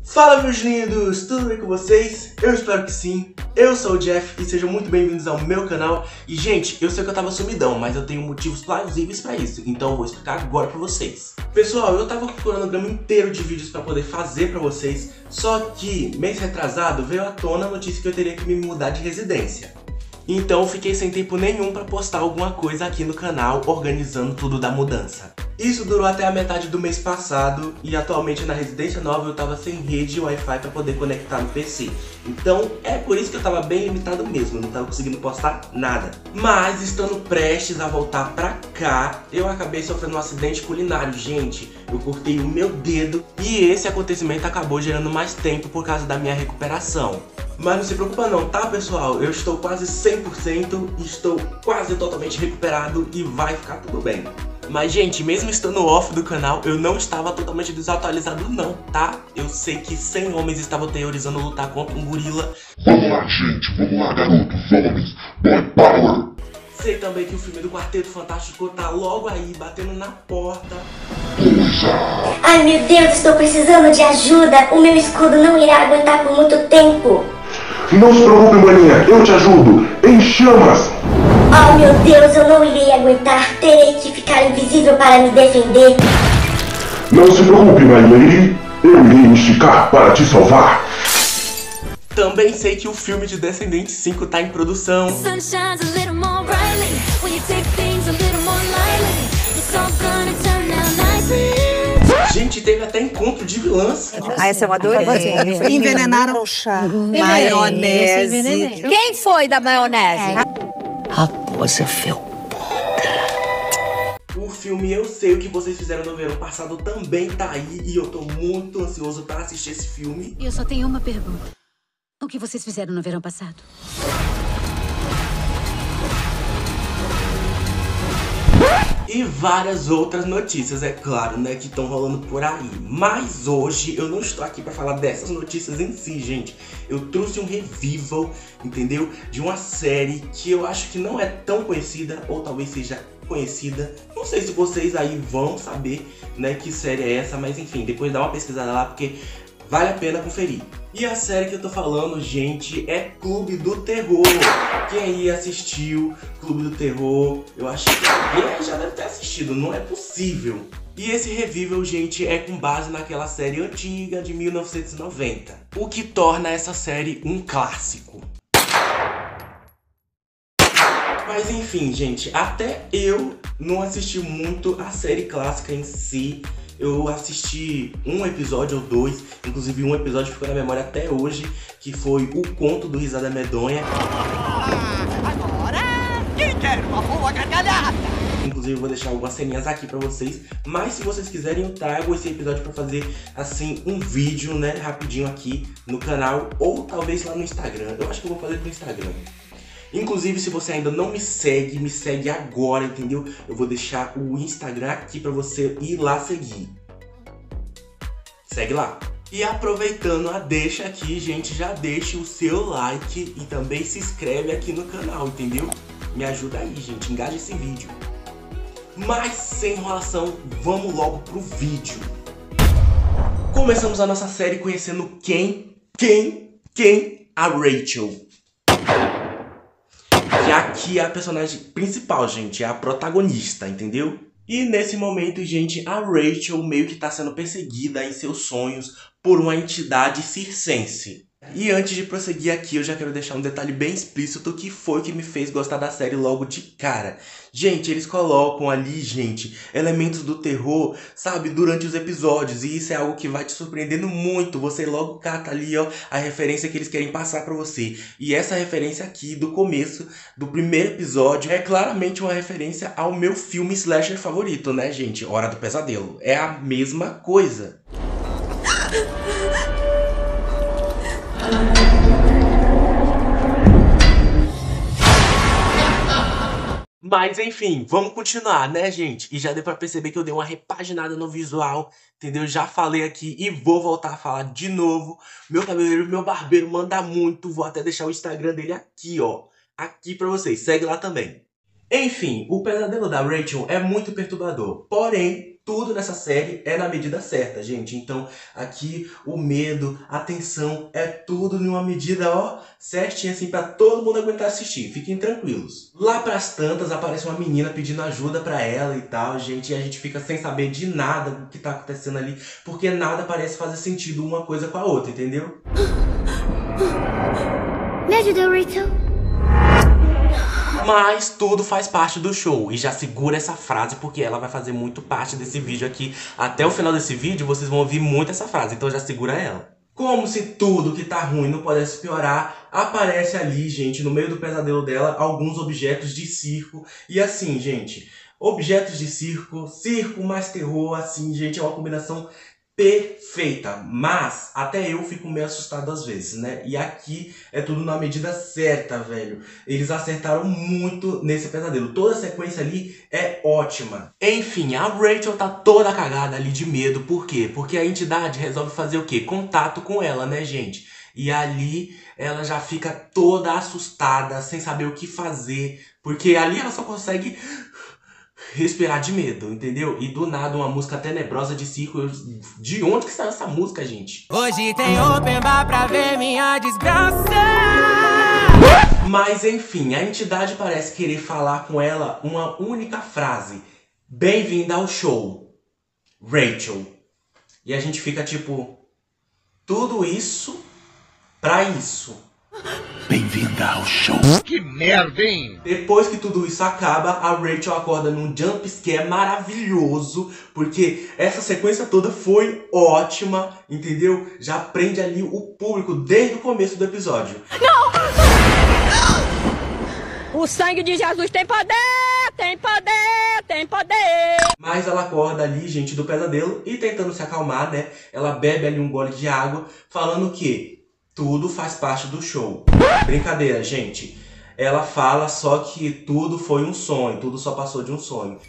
Fala, meus lindos! Tudo bem com vocês? Eu espero que sim. Eu sou o Jeff e sejam muito bem-vindos ao meu canal. E, gente, eu sei que eu tava sumidão, mas eu tenho motivos plausíveis pra isso, então eu vou explicar agora pra vocês. Pessoal, eu tava com o cronograma inteiro de vídeos pra poder fazer pra vocês, só que, mês retrasado, veio à tona a notícia que eu teria que me mudar de residência. Então eu fiquei sem tempo nenhum pra postar alguma coisa aqui no canal, organizando tudo da mudança. Isso durou até a metade do mês passado e atualmente na residência nova eu tava sem rede e Wi-Fi pra poder conectar no PC. Então é por isso que eu tava bem limitado mesmo, não tava conseguindo postar nada. Mas estando prestes a voltar pra cá, eu acabei sofrendo um acidente culinário, gente. Eu cortei o meu dedo e esse acontecimento acabou gerando mais tempo por causa da minha recuperação. Mas não se preocupa não, tá, pessoal? Eu estou quase 100%, estou quase totalmente recuperado e vai ficar tudo bem. Mas, gente, mesmo estando off do canal, eu não estava totalmente desatualizado não, tá? Eu sei que 100 homens estavam teorizando lutar contra um gorila. Vamos lá, gente, vamos lá, garotos, homens, boy power! Sei também que o filme do Quarteto Fantástico tá logo aí, batendo na porta. Ai, meu Deus, estou precisando de ajuda. O meu escudo não irá aguentar por muito tempo. Não se preocupe, maninha, eu te ajudo, em chamas! Oh, meu Deus, eu não irei aguentar. Terei que ficar invisível para me defender. Não se preocupe, my lady, eu irei me esticar para te salvar. Também sei que o filme de Descendentes 5 tá em produção. Gente, teve até encontro de vilãs. Ah, essa eu adorei. Envenenaram o chá. Maionese. Quem foi da maionese? Raposa felpuda. O filme Eu Sei O Que Vocês Fizeram no Verão Passado também tá aí e eu tô muito ansioso para assistir esse filme. Eu só tenho uma pergunta. O que vocês fizeram no verão passado? E várias outras notícias, é claro, né, que estão rolando por aí. Mas hoje eu não estou aqui para falar dessas notícias em si, gente. Eu trouxe um revival, entendeu? De uma série que eu acho que não é tão conhecida, ou talvez seja conhecida. Não sei se vocês aí vão saber, né, que série é essa, mas enfim, depois dá uma pesquisada lá, porque vale a pena conferir. E a série que eu tô falando, gente, é Clube do Terror. Quem aí assistiu Clube do Terror, eu acho que alguém já deve ter assistido, não é possível. E esse revival, gente, é com base naquela série antiga de 1990, o que torna essa série um clássico. Mas enfim, gente, até eu não assisti muito a série clássica em si. Eu assisti um episódio ou dois, inclusive um episódio ficou na memória até hoje, que foi O Conto do Risada Medonha. Agora, quem quer uma boa gargalhada? Inclusive eu vou deixar algumas ceninhas aqui pra vocês, mas se vocês quiserem eu trago esse episódio pra fazer, assim, um vídeo, né, rapidinho aqui no canal, ou talvez lá no Instagram. Eu acho que eu vou fazer no Instagram. Inclusive, se você ainda não me segue agora, entendeu? Eu vou deixar o Instagram aqui pra você ir lá seguir. Segue lá. E aproveitando a deixa aqui, gente, já deixa o seu like e também se inscreve aqui no canal, entendeu? Me ajuda aí, gente, engaja esse vídeo. Mas sem enrolação, vamos logo pro vídeo. Começamos a nossa série conhecendo quem? A Rachel. Que aqui é a personagem principal, gente, é a protagonista, entendeu? E nesse momento, gente, a Rachel meio que tá sendo perseguida em seus sonhos por uma entidade circense. E antes de prosseguir aqui, eu já quero deixar um detalhe bem explícito que foi que me fez gostar da série logo de cara. Gente, eles colocam ali, gente, elementos do terror, sabe, durante os episódios. E isso é algo que vai te surpreendendo muito. Você logo cata ali, ó, a referência que eles querem passar pra você. E essa referência aqui, do começo, do primeiro episódio, é claramente uma referência ao meu filme slasher favorito, né, gente? Hora do Pesadelo. É a mesma coisa. Mas enfim, vamos continuar, né, gente? E já deu pra perceber que eu dei uma repaginada no visual, entendeu? Já falei aqui e vou voltar a falar de novo. Meu cabeleireiro, meu barbeiro manda muito. Vou até deixar o Instagram dele aqui, ó. Aqui pra vocês. Segue lá também. Enfim, o pesadelo da Rachel é muito perturbador. Porém, tudo nessa série é na medida certa, gente. Então, aqui o medo, a tensão, é tudo numa medida, ó, certinha, assim, pra todo mundo aguentar assistir. Fiquem tranquilos. Lá pras tantas, aparece uma menina pedindo ajuda pra ela e tal, gente. E a gente fica sem saber de nada do que tá acontecendo ali, porque nada parece fazer sentido uma coisa com a outra, entendeu? Me ajuda, Rachel. Mas tudo faz parte do show. E já segura essa frase, porque ela vai fazer muito parte desse vídeo aqui. Até o final desse vídeo, vocês vão ouvir muito essa frase. Então já segura ela. Como se tudo que tá ruim não pudesse piorar, aparece ali, gente, no meio do pesadelo dela, alguns objetos de circo. E assim, gente, objetos de circo, circo mais terror, assim, gente, é uma combinação perfeita, mas até eu fico meio assustado às vezes, né? E aqui é tudo na medida certa, velho. Eles acertaram muito nesse pesadelo. Toda a sequência ali é ótima. Enfim, a Rachel tá toda cagada ali de medo. Por quê? Porque a entidade resolve fazer o quê? Contato com ela, né, gente? E ali ela já fica toda assustada, sem saber o que fazer. Porque ali ela só consegue respirar de medo, entendeu? E do nada uma música tenebrosa de circo. De onde que saiu essa música, gente? Hoje tem open bar pra ver minha desgraça. Mas enfim, a entidade parece querer falar com ela uma única frase: bem-vinda ao show, Rachel. E a gente fica tipo, tudo isso pra isso. Bem-vinda ao show. Que merda, hein? Depois que tudo isso acaba, a Rachel acorda num jump scare maravilhoso, porque essa sequência toda foi ótima, entendeu? Já prende ali o público desde o começo do episódio. Não! O sangue de Jesus tem poder! Tem poder! Tem poder! Mas ela acorda ali, gente, do pesadelo e tentando se acalmar, né? Ela bebe ali um gole de água, falando que tudo faz parte do show. Brincadeira, gente. Ela fala só que tudo foi um sonho, tudo só passou de um sonho.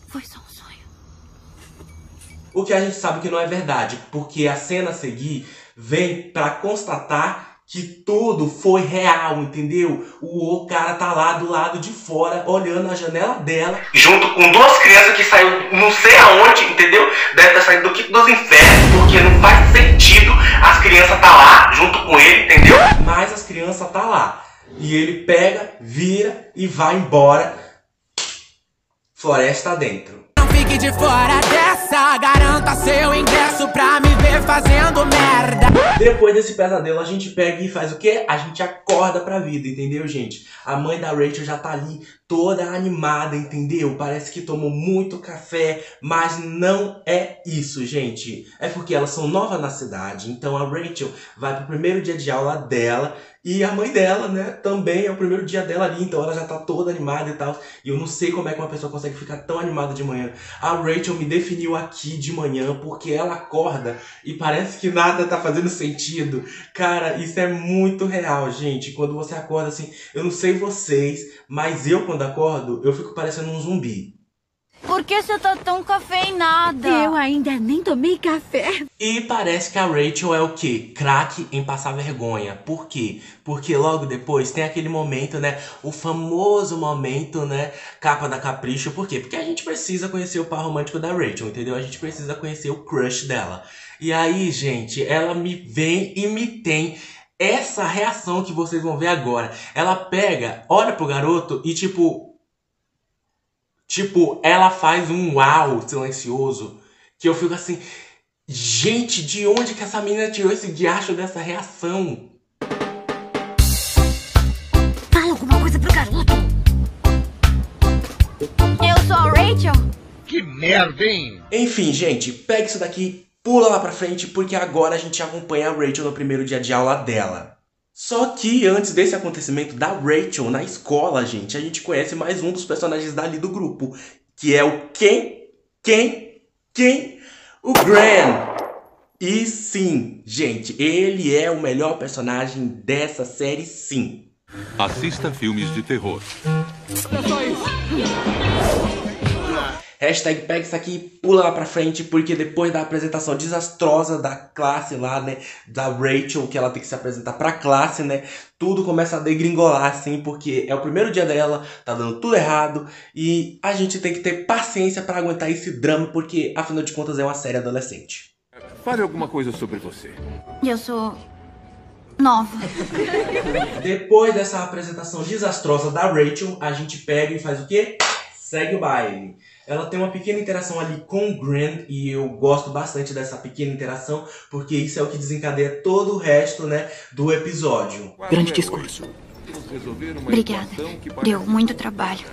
Foi só um sonho. O que a gente sabe que não é verdade, porque a cena a seguir vem pra constatar que tudo foi real, entendeu? O cara tá lá do lado de fora, olhando a janela dela, junto com duas crianças que saiu não sei aonde, entendeu? Deve ter saído do quinto dos infernos, porque não faz sentido as crianças tá lá, junto com ele, entendeu? Mas as crianças tá lá. E ele pega, vira e vai embora. Floresta dentro. Não fique de fora dessa, garanta seu ingresso pra me ver fazendo merda. Depois desse pesadelo, a gente pega e faz o quê? A gente acorda pra vida, entendeu, gente? A mãe da Rachel já tá ali toda animada, entendeu? Parece que tomou muito café, mas não é isso, gente. É porque elas são novas na cidade, então a Rachel vai pro primeiro dia de aula dela e a mãe dela, né, também é o primeiro dia dela ali, então ela já tá toda animada e tal. E eu não sei como é que uma pessoa consegue ficar tão animada de manhã. A Rachel me definiu aqui de manhã porque ela acorda e parece que nada tá fazendo sentido. Cara, isso é muito real, gente. Quando você acorda assim, eu não sei vocês, mas eu quando acordo, eu fico parecendo um zumbi. Por que você tá tão cafeinada? Eu ainda nem tomei café. E parece que a Rachel é o quê? Craque em passar vergonha. Por quê? Porque logo depois tem aquele momento, né? O famoso momento, né? Capa da Capricho. Por quê? Porque a gente precisa conhecer o par romântico da Rachel, entendeu? A gente precisa conhecer o crush dela. E aí, gente, ela me vem e me tem essa reação que vocês vão ver agora. Ela pega, olha pro garoto e tipo, ela faz um uau silencioso, que eu fico assim, gente, de onde que essa menina tirou esse diacho dessa reação? Fala alguma coisa pro garoto. Eu sou a Rachel. Que merda, hein? Enfim, gente, pega isso daqui, pula lá pra frente, porque agora a gente acompanha a Rachel no primeiro dia de aula dela. Só que antes desse acontecimento da Rachel na escola, gente, a gente conhece mais um dos personagens dali do grupo, que é o quem? O Gran. E sim, gente, ele é o melhor personagem dessa série, sim. Assista filmes de terror. Hashtag pega isso aqui e pula lá pra frente, porque depois da apresentação desastrosa da classe lá, né, da Rachel, que ela tem que se apresentar pra classe, né, tudo começa a degringolar, assim, porque é o primeiro dia dela, tá dando tudo errado, e a gente tem que ter paciência pra aguentar esse drama, porque, afinal de contas, é uma série adolescente. Fale alguma coisa sobre você. Eu sou nova. Depois dessa apresentação desastrosa da Rachel, a gente pega e faz o quê? Segue o baile. Ela tem uma pequena interação ali com o Grant, e eu gosto bastante dessa pequena interação, porque isso é o que desencadeia todo o resto, né, do episódio. Grande discurso. Obrigada. Deu muito trabalho.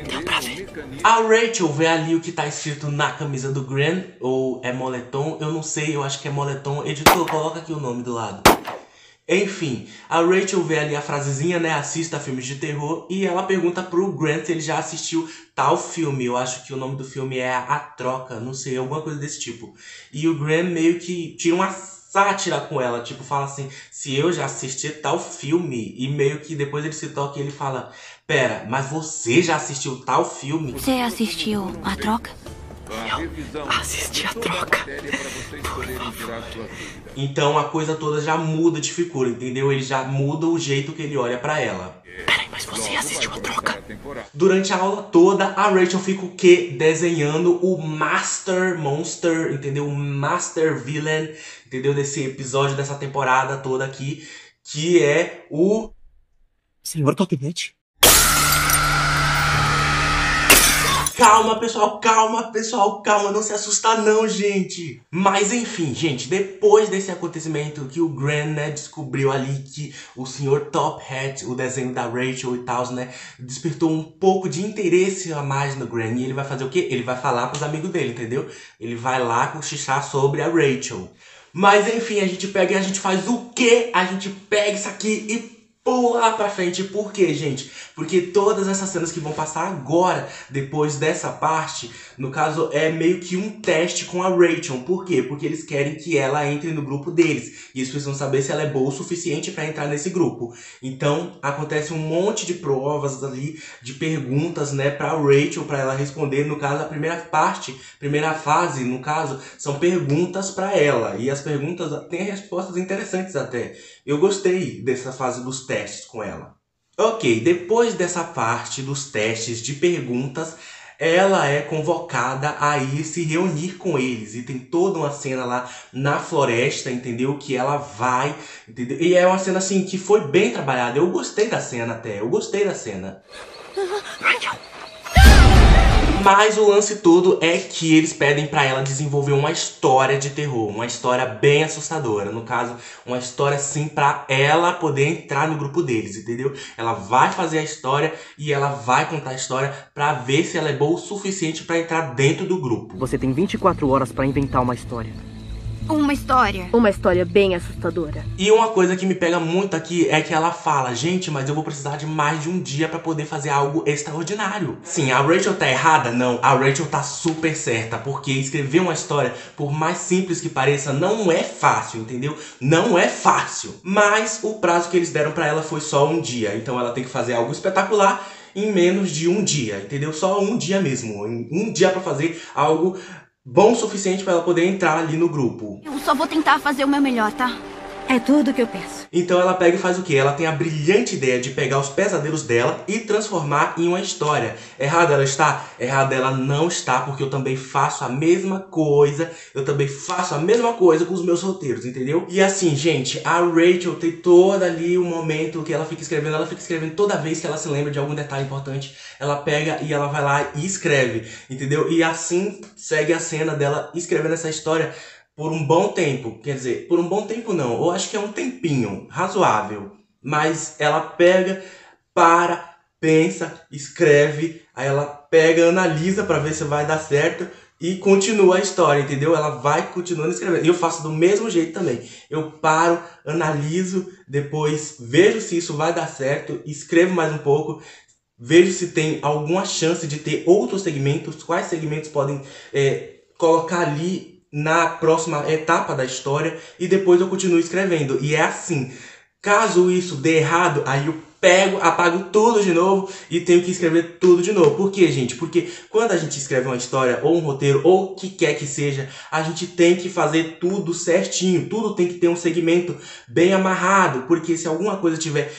Deu pra ver. A Rachel vê ali o que tá escrito na camisa do Grant, ou é moletom, eu não sei, eu acho que é moletom. Editor, coloca aqui o nome do lado. Enfim, a Rachel vê ali a frasezinha, né, assista filmes de terror, e ela pergunta pro Grant se ele já assistiu tal filme. Eu acho que o nome do filme é A Troca, não sei, alguma coisa desse tipo. E o Grant meio que tira uma sátira com ela, tipo, fala assim, se eu já assisti tal filme, e meio que depois ele se toca e ele fala, pera, mas você já assistiu tal filme? Você assistiu A Troca? Eu assisti A Troca. Então a coisa toda já muda de figura, entendeu? Ele já muda o jeito que ele olha pra ela. Peraí, mas você assistiu A Troca? Durante a aula toda, a Rachel fica o quê? Desenhando o Master Monster, entendeu? O Master Villain, entendeu? Desse episódio, dessa temporada toda aqui, que é o... Senhor Topnet? Calma, pessoal, calma, não se assusta não, gente. Mas enfim, gente, depois desse acontecimento que o Grant, né, descobriu ali que o Sr. Top Hat, o desenho da Rachel e tal, né, despertou um pouco de interesse a mais no Grant. E ele vai fazer o quê? Ele vai falar pros amigos dele, entendeu? Ele vai lá cochichar sobre a Rachel. Mas enfim, a gente pega e a gente faz o quê? A gente pega isso aqui e pula lá pra frente. Por quê, gente? Porque todas essas cenas que vão passar agora, depois dessa parte, no caso, é meio que um teste com a Rachel. Por quê? Porque eles querem que ela entre no grupo deles. E eles precisam saber se ela é boa o suficiente pra entrar nesse grupo. Então, acontece um monte de provas ali, de perguntas, né, pra Rachel, pra ela responder. No caso, a primeira fase, no caso, são perguntas pra ela. E as perguntas têm respostas interessantes até. Eu gostei dessa fase dos testes com ela. Ok, depois dessa parte dos testes de perguntas, ela é convocada a ir se reunir com eles. E tem toda uma cena lá na floresta, entendeu? Que ela vai, entendeu? E é uma cena assim que foi bem trabalhada. Eu gostei da cena até, eu gostei da cena. Mas o lance todo é que eles pedem pra ela desenvolver uma história de terror, uma história bem assustadora. No caso, uma história assim pra ela poder entrar no grupo deles, entendeu? Ela vai fazer a história e ela vai contar a história pra ver se ela é boa o suficiente pra entrar dentro do grupo. Você tem 24 horas pra inventar uma história. Uma história. Uma história bem assustadora. E uma coisa que me pega muito aqui é que ela fala, gente, mas eu vou precisar de mais de um dia pra poder fazer algo extraordinário. Sim, a Rachel tá errada? Não, a Rachel tá super certa, porque escrever uma história, por mais simples que pareça, não é fácil, entendeu? Não é fácil. Mas o prazo que eles deram pra ela foi só um dia, então ela tem que fazer algo espetacular em menos de um dia, entendeu? Só um dia mesmo, um dia pra fazer algo bom o suficiente pra ela poder entrar ali no grupo. Eu só vou tentar fazer o meu melhor, tá? É tudo que eu penso. Então ela pega e faz o quê? Ela tem a brilhante ideia de pegar os pesadelos dela e transformar em uma história. Errada ela está? Errada ela não está, porque eu também faço a mesma coisa. Eu também faço a mesma coisa com os meus roteiros, entendeu? E assim, gente, a Rachel tem todo ali o momento que ela fica escrevendo toda vez que ela se lembra de algum detalhe importante. Ela pega e ela vai lá e escreve, entendeu? E assim segue a cena dela escrevendo essa história por um bom tempo. Quer dizer, por um bom tempo não, eu acho que é um tempinho razoável. Mas ela pega, para, pensa, escreve, aí ela pega, analisa pra ver se vai dar certo e continua a história, entendeu? Ela vai continuando escrevendo. E eu faço do mesmo jeito também. Eu paro, analiso, depois vejo se isso vai dar certo, escrevo mais um pouco, vejo se tem alguma chance de ter outros segmentos, quais segmentos podem colocar ali na próxima etapa da história, e depois eu continuo escrevendo. E é assim, caso isso dê errado, aí eu pego, apago tudo de novo e tenho que escrever tudo de novo. Por quê, gente? Porque quando a gente escreve uma história ou um roteiro ou o que quer que seja, a gente tem que fazer tudo certinho. Tudo tem que ter um segmento bem amarrado, porque se alguma coisa tiver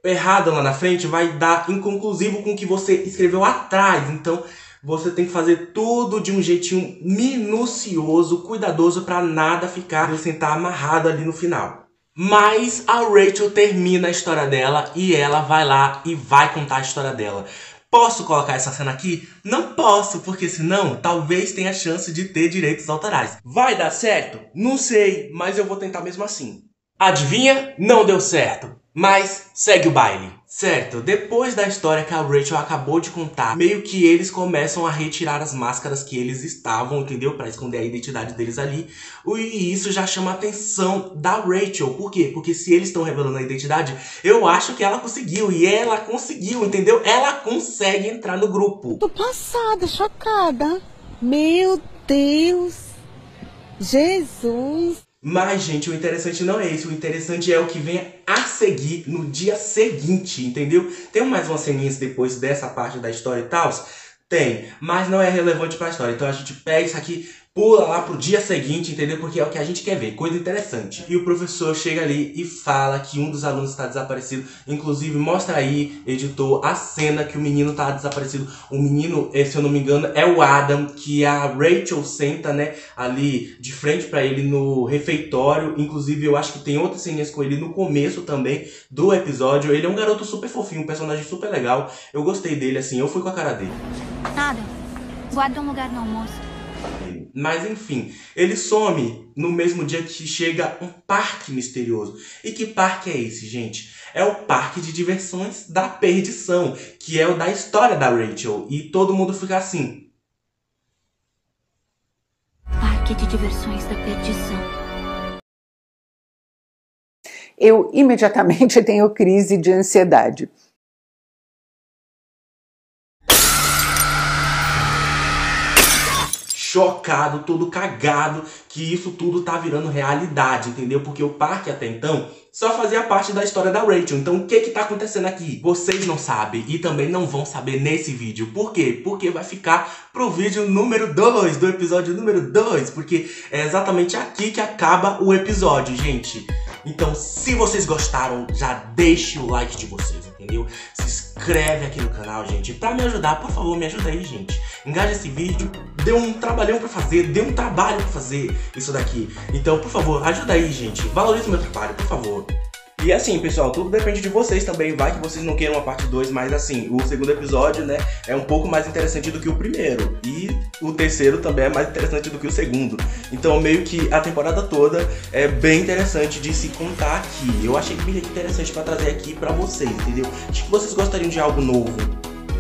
errada lá na frente, vai dar inconclusivo com o que você escreveu atrás. Então, você tem que fazer tudo de um jeitinho minucioso, cuidadoso, para nada ficar sem estar amarrado ali no final. Mas a Rachel termina a história dela e ela vai lá e vai contar a história dela. Posso colocar essa cena aqui? Não posso, porque senão talvez tenha chance de ter direitos autorais. Vai dar certo? Não sei, mas eu vou tentar mesmo assim. Adivinha? Não deu certo. Mas segue o baile. Certo, depois da história que a Rachel acabou de contar, meio que eles começam a retirar as máscaras que eles estavam, entendeu? Pra esconder a identidade deles ali. E isso já chama a atenção da Rachel. Por quê? Porque se eles estão revelando a identidade, eu acho que ela conseguiu. E ela conseguiu, entendeu? Ela consegue entrar no grupo. Tô passada, chocada. Meu Deus. Jesus. Mas, gente, o interessante não é isso. O interessante é o que vem a seguir no dia seguinte, entendeu? Tem mais umas ceninhas depois dessa parte da história e tal? Tem, mas não é relevante pra história. Então a gente pega isso aqui, pula lá pro dia seguinte, entendeu? Porque é o que a gente quer ver, coisa interessante. E o professor chega ali e fala que um dos alunos está desaparecido. Inclusive, mostra aí, editor, a cena que o menino tá desaparecido. O menino, se eu não me engano, é o Adam, que a Rachel senta, né, ali de frente pra ele no refeitório. Inclusive, eu acho que tem outras cenas com ele no começo também do episódio. Ele é um garoto super fofinho, um personagem super legal. Eu gostei dele, assim, eu fui com a cara dele. Nada. Guarda um lugar no almoço. Mas enfim, ele some no mesmo dia que chega um parque misterioso. E que parque é esse, gente? É o parque de diversões da perdição, que é o da história da Rachel. E todo mundo fica assim. Parque de diversões da perdição. Eu imediatamente tenho crise de ansiedade. Chocado, todo cagado, que isso tudo tá virando realidade, entendeu? Porque o parque até então só fazia parte da história da Rachel. Então o que que tá acontecendo aqui? Vocês não sabem e também não vão saber nesse vídeo. Por quê? Porque vai ficar pro vídeo número 2, do episódio número 2, porque é exatamente aqui que acaba o episódio, gente. Então, se vocês gostaram, já deixe o like de vocês, entendeu? Se inscreve aqui no canal, gente. Pra me ajudar, por favor, me ajuda aí, gente. Engaja esse vídeo. Deu um trabalhão pra fazer, deu um trabalho pra fazer isso daqui. Então, por favor, ajuda aí, gente. Valoriza o meu trabalho, por favor. E assim, pessoal, tudo depende de vocês também. Vai que vocês não queiram uma parte 2, mas assim, o segundo episódio, né, é um pouco mais interessante do que o primeiro. E o terceiro também é mais interessante do que o segundo. Então, meio que a temporada toda é bem interessante de se contar aqui. Eu achei bem interessante pra trazer aqui pra vocês, entendeu? Acho que vocês gostariam de algo novo.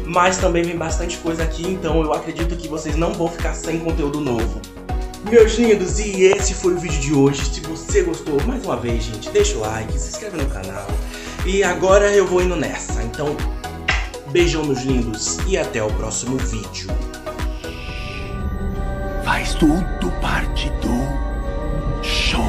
Mas também vem bastante coisa aqui, então eu acredito que vocês não vão ficar sem conteúdo novo. Meus lindos, e esse foi o vídeo de hoje. Se você gostou, mais uma vez, gente, deixa o like, se inscreve no canal. E agora eu vou indo nessa. Então, beijão, meus lindos, e até o próximo vídeo. Faz tudo parte do show.